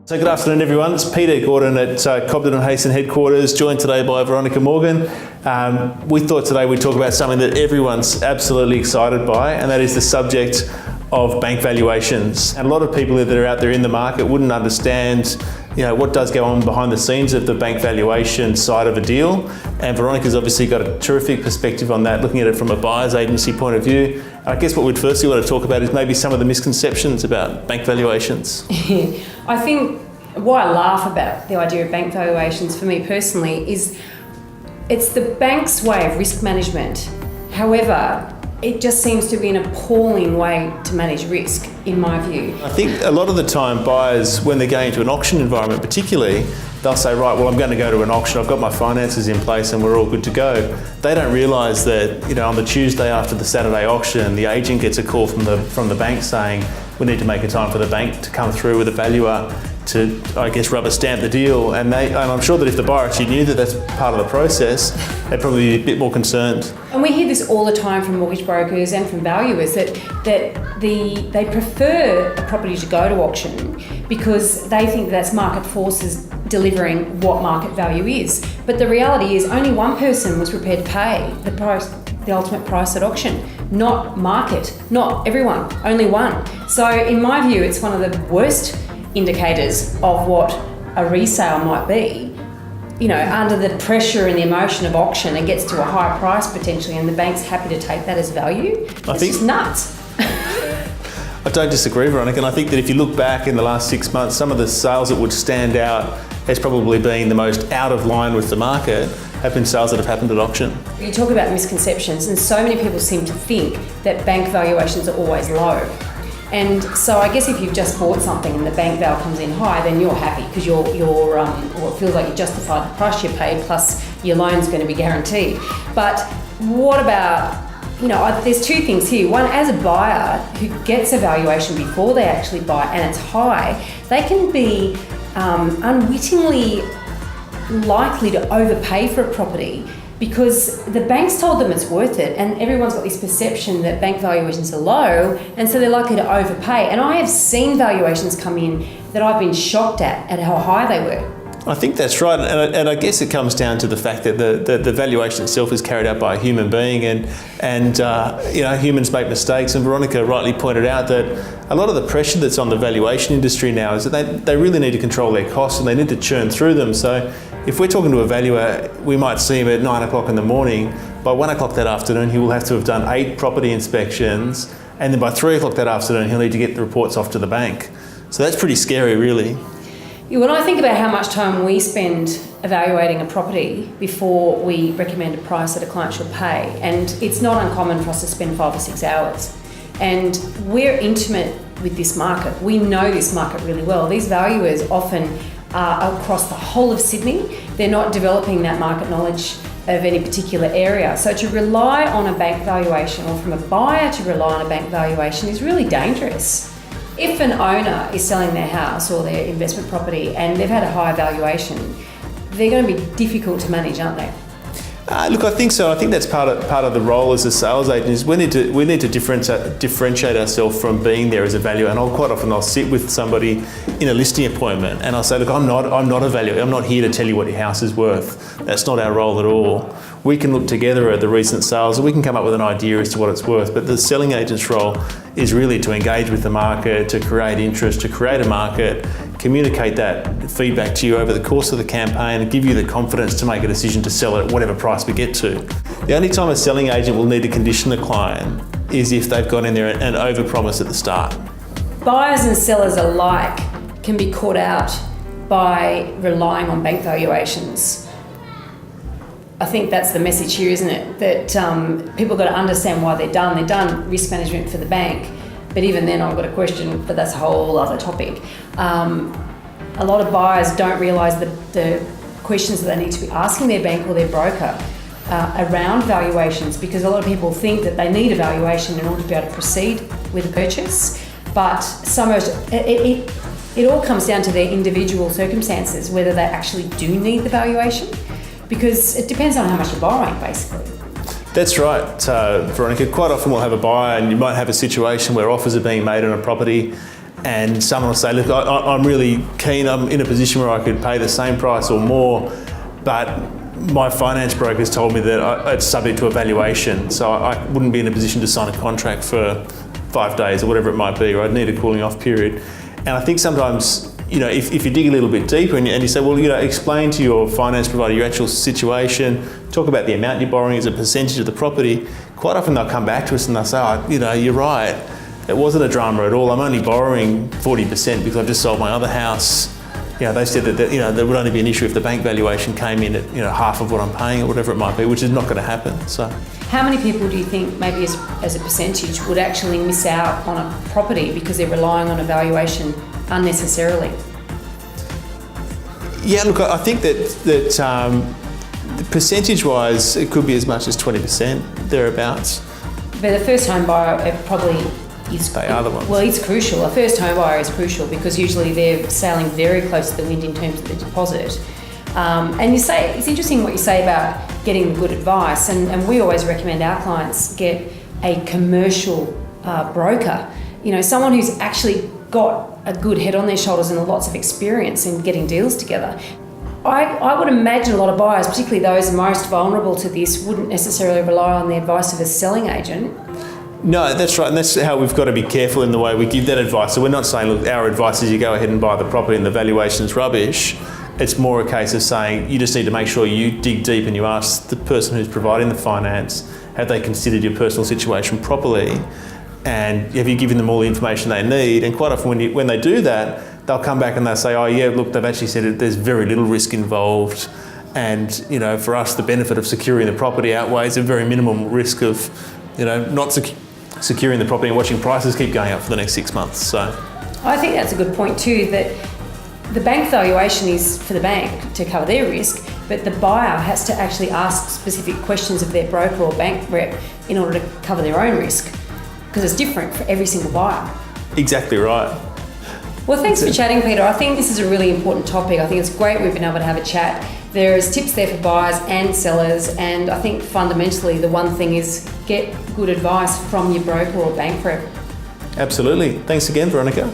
So good afternoon everyone, it's Peter Gordon at Cobden Hayson headquarters, joined today by Veronica Morgan. We thought today we'd talk about something that everyone's absolutely excited by, and that is the subject of bank valuations. And a lot of people that are out there in the market wouldn't understand what does go on behind the scenes of the bank valuation side of a deal. And Veronica's obviously got a terrific perspective on that, looking at it from a buyer's agency point of view. I guess what we'd firstly want to talk about is maybe some of the misconceptions about bank valuations. I think why I laugh about the idea of bank valuations for me personally is it's the bank's way of risk management. However, it just seems to be an appalling way to manage risk, in my view. I think a lot of the time buyers, when they're going into an auction environment particularly, they'll say, right, well, I'm going to go to an auction, I've got my finances in place and we're all good to go. They don't realise that, on the Tuesday after the Saturday auction, the agent gets a call from the bank saying, we need to make a time for the bank to come through with a valuer to, rubber stamp the deal. And I'm sure that if the buyer actually knew that that's part of the process, they'd probably be a bit more concerned. And we hear this all the time from mortgage brokers and from valuers that they prefer a property to go to auction because they think that's market forces delivering what market value is. But the reality is only one person was prepared to pay the ultimate price at auction, not market, not everyone, only one. So in my view, it's one of the worst indicators of what a resale might be. Under the pressure and the emotion of auction, it gets to a higher price potentially, and the bank's happy to take that as value. It's just nuts. I don't disagree, Veronica, and I think that if you look back in the last 6 months, some of the sales that would stand out as probably being the most out of line with the market have been sales that have happened at auction. You talk about misconceptions, and so many people seem to think that bank valuations are always low. And so I guess if you've just bought something and the bank val comes in high, then you're happy because or it feels like you justified the price you paid, plus your loan's going to be guaranteed. But what about, there's two things here. One, as a buyer who gets a valuation before they actually buy and it's high, they can be unwittingly likely to overpay for a property because the bank's told them it's worth it, and everyone's got this perception that bank valuations are low, and so they're likely to overpay. And I have seen valuations come in that I've been shocked at how high they were. I think that's right, and I guess it comes down to the fact that the valuation itself is carried out by a human being, and humans make mistakes. And Veronica rightly pointed out that a lot of the pressure that's on the valuation industry now is that they really need to control their costs and they need to churn through them. So if we're talking to a valuer, we might see him at 9 o'clock in the morning. By 1 o'clock that afternoon, he will have to have done 8 property inspections, and then by 3 o'clock that afternoon, he'll need to get the reports off to the bank. So that's pretty scary, really. When I think about how much time we spend evaluating a property before we recommend a price that a client should pay, and it's not uncommon for us to spend 5 or 6 hours. And we're intimate with this market. We know this market really well. These valuers often are across the whole of Sydney. They're not developing that market knowledge of any particular area. So to rely on a bank valuation, or from a buyer to rely on a bank valuation, is really dangerous. If an owner is selling their house or their investment property and they've had a high valuation, they're going to be difficult to manage, aren't they? Look, I think so. I think that's part of the role as a sales agent. Is we need to differentiate ourselves from being there as a valuer. And I'll sit with somebody in a listing appointment and I'll say, look, I'm not a valuer. I'm not here to tell you what your house is worth. That's not our role at all. We can look together at the recent sales and we can come up with an idea as to what it's worth. But the selling agent's role is really to engage with the market, to create interest, to create a market, communicate that feedback to you over the course of the campaign and give you the confidence to make a decision to sell it at whatever price we get to. The only time a selling agent will need to condition the client is if they've gone in there and overpromised at the start. Buyers and sellers alike can be caught out by relying on bank valuations. I think that's the message here, isn't it? That people got to understand why they're done. They're done risk management for the bank. But even then, I've got a question, but that's a whole other topic. A lot of buyers don't realise the questions that they need to be asking their bank or their broker around valuations, because a lot of people think that they need a valuation in order to be able to proceed with a purchase. But it all comes down to their individual circumstances, whether they actually do need the valuation, because it depends on how much you're borrowing, basically. That's right, Veronica. Quite often we'll have a buyer and you might have a situation where offers are being made on a property and someone will say, look, I'm really keen, I'm in a position where I could pay the same price or more, but my finance broker's told me that it's subject to evaluation, so I wouldn't be in a position to sign a contract for 5 days or whatever it might be, or I'd need a cooling off period. And I think sometimes, if you dig a little bit deeper and you say, well, explain to your finance provider your actual situation, talk about the amount you're borrowing as a percentage of the property, quite often they'll come back to us and they'll say, you're right, it wasn't a drama at all, I'm only borrowing 40% because I've just sold my other house. They said that there would only be an issue if the bank valuation came in at half of what I'm paying or whatever it might be, which is not going to happen. So, how many people do you think, maybe as a percentage, would actually miss out on a property because they're relying on a valuation unnecessarily? Yeah, look, I think that percentage-wise, it could be as much as 20%, thereabouts. But the first home buyer, it probably is. They are the ones. Well, it's crucial. A first home buyer is crucial because usually they're sailing very close to the wind in terms of the deposit. And you say, it's interesting what you say about getting good advice, and we always recommend our clients get a commercial broker, someone who's actually got a good head on their shoulders and lots of experience in getting deals together. I would imagine a lot of buyers, particularly those most vulnerable to this, wouldn't necessarily rely on the advice of a selling agent. No, that's right, and that's how we've got to be careful in the way we give that advice. So we're not saying, look, our advice is you go ahead and buy the property and the valuation's rubbish. It's more a case of saying you just need to make sure you dig deep and you ask the person who's providing the finance, have they considered your personal situation properly, and have you given them all the information they need? And quite often when they do that, they'll come back and they'll say, oh yeah, look, they've actually said that there's very little risk involved, and for us the benefit of securing the property outweighs a very minimum risk of not securing the property and watching prices keep going up for the next 6 months. So I think that's a good point too, that the bank valuation is for the bank to cover their risk, but the buyer has to actually ask specific questions of their broker or bank rep in order to cover their own risk, because it's different for every single buyer. Exactly right. Well, thanks for chatting, Peter. I think this is a really important topic. I think it's great we've been able to have a chat. There's tips there for buyers and sellers, and I think fundamentally the one thing is get good advice from your broker or bank rep. Absolutely. Thanks again, Veronica.